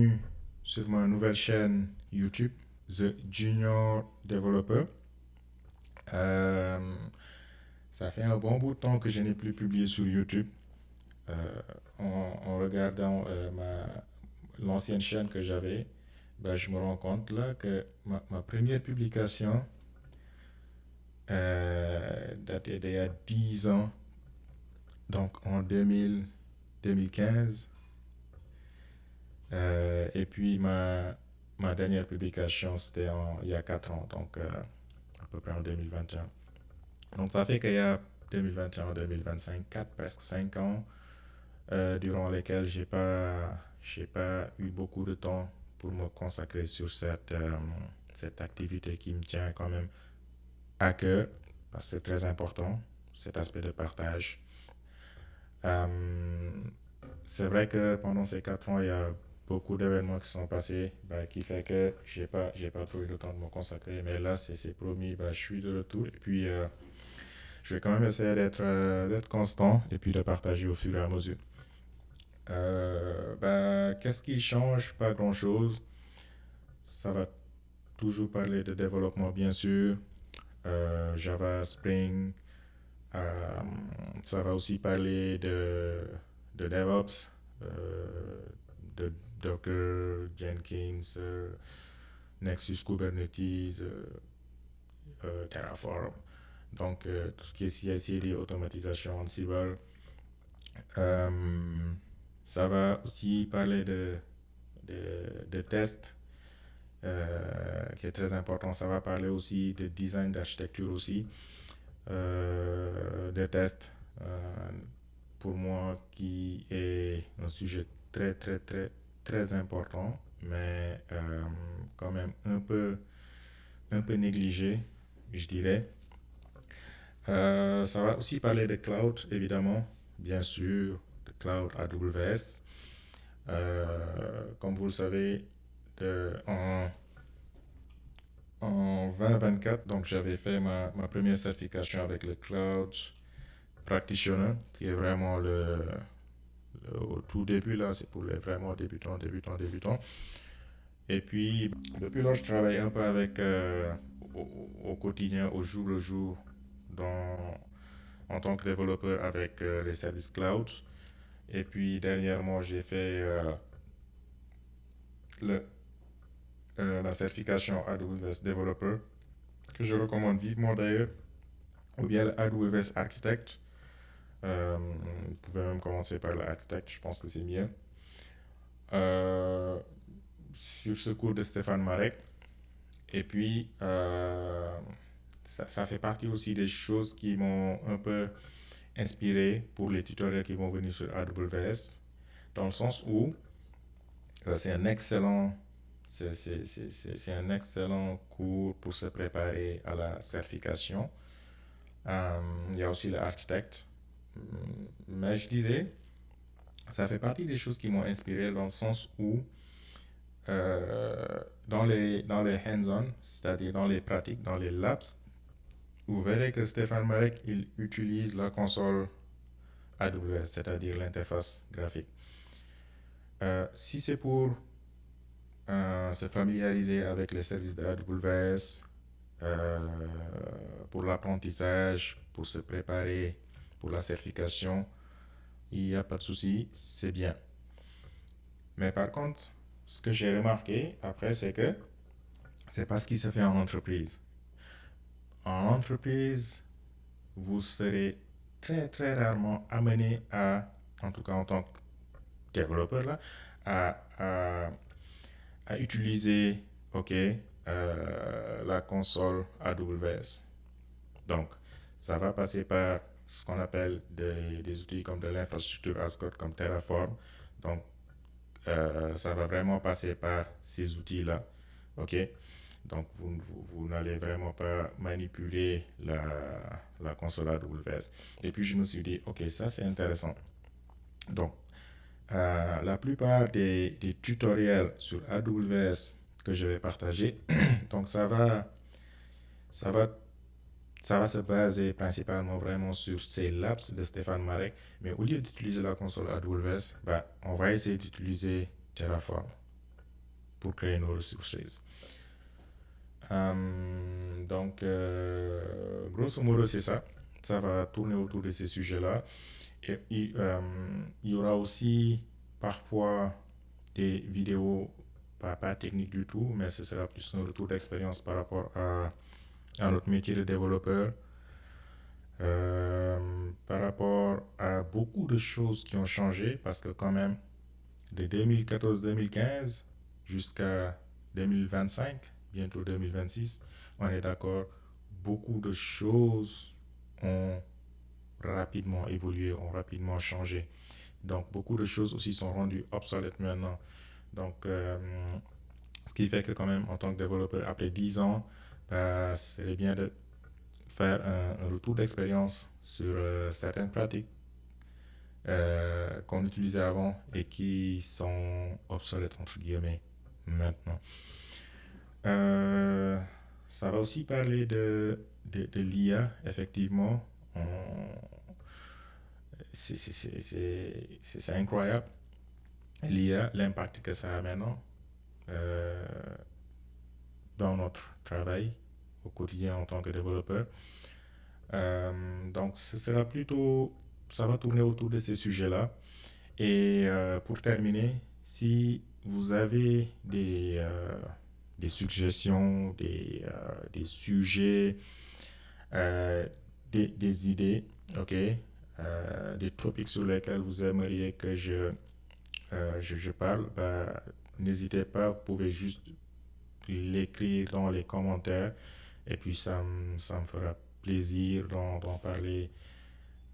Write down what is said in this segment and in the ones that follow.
bienvenue sur ma nouvelle chaîne YouTube, The Junior Developer. Euh, Ça fait un bon bout de temps que je n'ai plus publié sur YouTube. En regardant l'ancienne chaîne que j'avais, ben, je me rends compte là que ma première publication datait d'il y a 10 ans, donc en 2015. Et puis ma dernière publication, c'était il y a 4 ans, donc à peu près en 2021. Donc ça fait qu'il y a 2021-2025, 4, presque 5 ans, durant lesquels j'ai pas eu beaucoup de temps pour me consacrer sur cette activité qui me tient quand même à cœur, parce que c'est très important, cet aspect de partage. Euh, c'est vrai que pendant ces 4 ans, il y a beaucoup d'événements qui sont passés, bah, qui fait que j'ai pas trop eu le temps de me consacrer. Mais là, c'est promis, bah, je suis de retour. Et puis, je vais quand même essayer d'être constant et puis de partager au fur et à mesure. Bah, qu'est-ce qui change? Pas grand-chose. Ça va toujours parler de développement, bien sûr. Java, Spring. Euh, Ça va aussi parler de DevOps, de Docker, Jenkins, Nexus Kubernetes, Terraform. Donc, tout ce qui est CI/CD, automatisation, Ansible. Euh, Ça va aussi parler de tests, qui est très important. Ça va parler aussi de design d'architecture aussi, de tests. Pour moi, qui est un sujet très, très, très, très important, mais quand même un peu négligé, je dirais. Ça va aussi parler de cloud, évidemment, bien sûr, de cloud AWS. Comme vous le savez, en 2024, donc j'avais fait ma première certification avec le Cloud Practitioner, qui est vraiment au tout début, là, c'est pour les vraiment débutants. Et puis, depuis là, je travaille un peu avec, au quotidien, au jour le jour, dans, en tant que développeur avec les services cloud. Et puis, dernièrement, j'ai fait le, la certification AWS Developer, que je recommande vivement d'ailleurs, ou bien le AWS Architect. Vous pouvez même commencer par l'architecte, je pense que c'est mieux. Euh, sur ce cours de Stéphane Marek. Et puis, ça fait partie aussi des choses qui m'ont un peu inspiré pour les tutoriels qui vont venir sur AWS, dans le sens où c'est un excellent, c'est un excellent cours pour se préparer à la certification. Il y a aussi l'architecte. Mais je disais, ça fait partie des choses qui m'ont inspiré dans le sens où dans les hands-on, c'est-à-dire dans les pratiques, dans les labs, vous verrez que Stéphane Marek, il utilise la console AWS, c'est-à-dire l'interface graphique. Si c'est pour se familiariser avec les services de AWS, euh, pour l'apprentissage, pour se préparer pour la certification, il n'y a pas de souci, c'est bien. Mais par contre, ce que j'ai remarqué après, c'est que c'est pas ce qui se fait en entreprise. En entreprise, vous serez très très rarement amené à, en tout cas en tant que développeur là, à, à, à utiliser, ok, la console AWS. Donc, ça va passer par ce qu'on appelle des outils comme de l'infrastructure as code comme Terraform. Donc, ça va vraiment passer par ces outils-là. OK? Donc, vous n'allez vraiment pas manipuler la console AWS. Et puis, je me suis dit, OK, ça c'est intéressant. Donc, la plupart des tutoriels sur AWS que je vais partager, donc ça va, ça va se baser principalement vraiment sur ces labs de Stéphane Marek. Mais au lieu d'utiliser la console AWS, bah, on va essayer d'utiliser Terraform. pour créer nos ressources. Donc, grosso modo, c'est ça. Ça va tourner autour de ces sujets-là. Et il y aura aussi parfois des vidéos, pas techniques du tout, mais ce sera plus un retour d'expérience par rapport à notre métier de développeur, par rapport à beaucoup de choses qui ont changé, parce que quand même, de 2014-2015 jusqu'à 2025, bientôt 2026, on est d'accord, beaucoup de choses ont rapidement évolué, ont rapidement changé. Donc, beaucoup de choses aussi sont rendues obsolètes maintenant. Donc, ce qui fait que quand même, en tant que développeur, après 10 ans, c'est bien de faire un retour d'expérience sur certaines pratiques qu'on utilisait avant et qui sont obsolètes, entre guillemets, maintenant. Ça va aussi parler de l'IA, effectivement. C'est incroyable, l'IA, l'impact que ça a maintenant euh, dans notre travail au quotidien en tant que développeur. Donc, ça va tourner autour de ces sujets-là. Et pour terminer, si vous avez des suggestions, des sujets, euh, des idées, ok, des topics sur lesquels vous aimeriez que je parle, n'hésitez pas, vous pouvez juste l'écrire dans les commentaires et puis ça me fera plaisir d'en parler,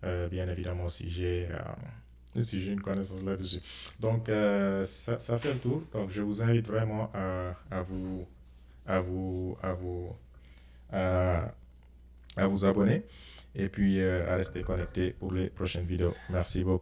bien évidemment, si j'ai une connaissance là-dessus. Donc, ça fait le tour. Donc, je vous invite vraiment à vous, à vous, à, à vous abonner et puis à rester connecté pour les prochaines vidéos. Merci beaucoup.